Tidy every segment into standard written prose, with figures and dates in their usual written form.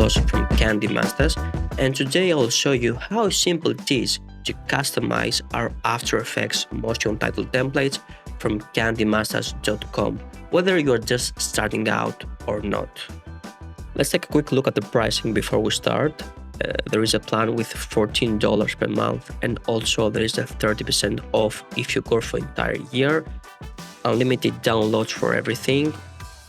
Carlos from Candy Masters, and today I'll show you how simple it is to customize our After Effects motion title templates from candymasters.com, whether you're just starting out or not. Let's take a quick look at the pricing before we start. There is a plan with $14 per month, and also there is a 30% off if you go for the entire year. Unlimited downloads for everything.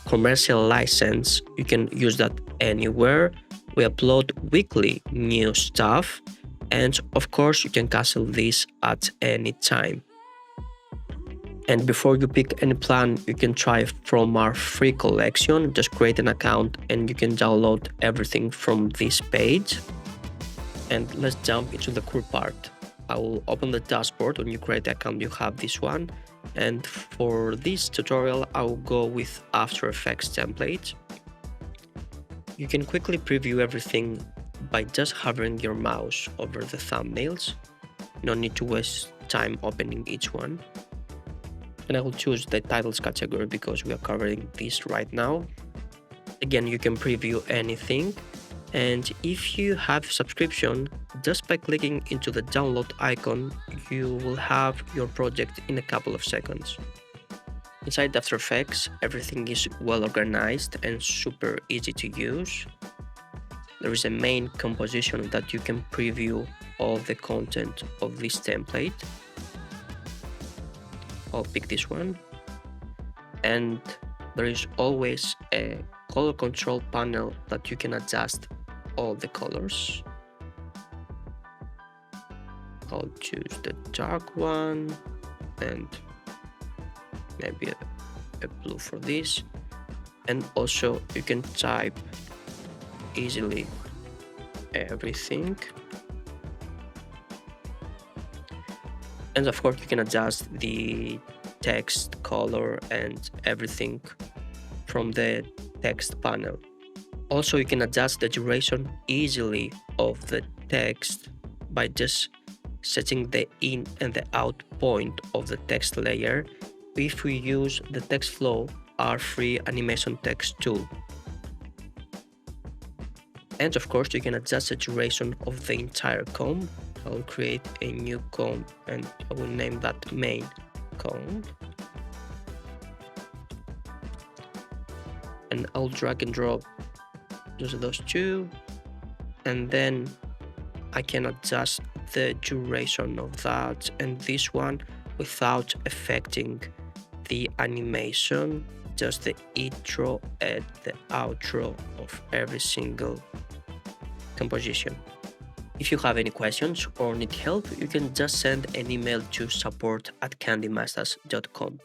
Commercial license, you can use that anywhere. We upload weekly new stuff, and of course you can cancel this at any time. And before you pick any plan, you can try from our free collection. Just create an account and you can download everything from this page. And let's jump into the cool part. I will open the dashboard. When you create the account, you have this one. And for this tutorial, I will go with After Effects template. You can quickly preview everything by just hovering your mouse over the thumbnails. No need to waste time opening each one. And I will choose the titles category because we are covering this right now. Again, you can preview anything. And if you have subscription, just by clicking into the download icon, you will have your project in a couple of seconds. Inside After Effects, everything is well organized and super easy to use. There is a main composition that you can preview all the content of this template. I'll pick this one. And there is always a color control panel that you can adjust all the colors. I'll choose the dark one and maybe a blue for this. And also you can type easily everything. And of course you can adjust the text color and everything from the text panel. Also, you can adjust the duration easily of the text by just setting the in and the out point of the text layer if we use the TextFlow, our free animation text tool. And of course, you can adjust the duration of the entire comb. I will create a new comb and I will name that main comb. And I'll drag and drop just those two, and then I can adjust the duration of that and this one without affecting the animation, just the intro and the outro of every single composition. If you have any questions or need help, you can just send an email to support@candymasters.com.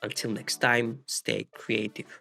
Until next time, stay creative.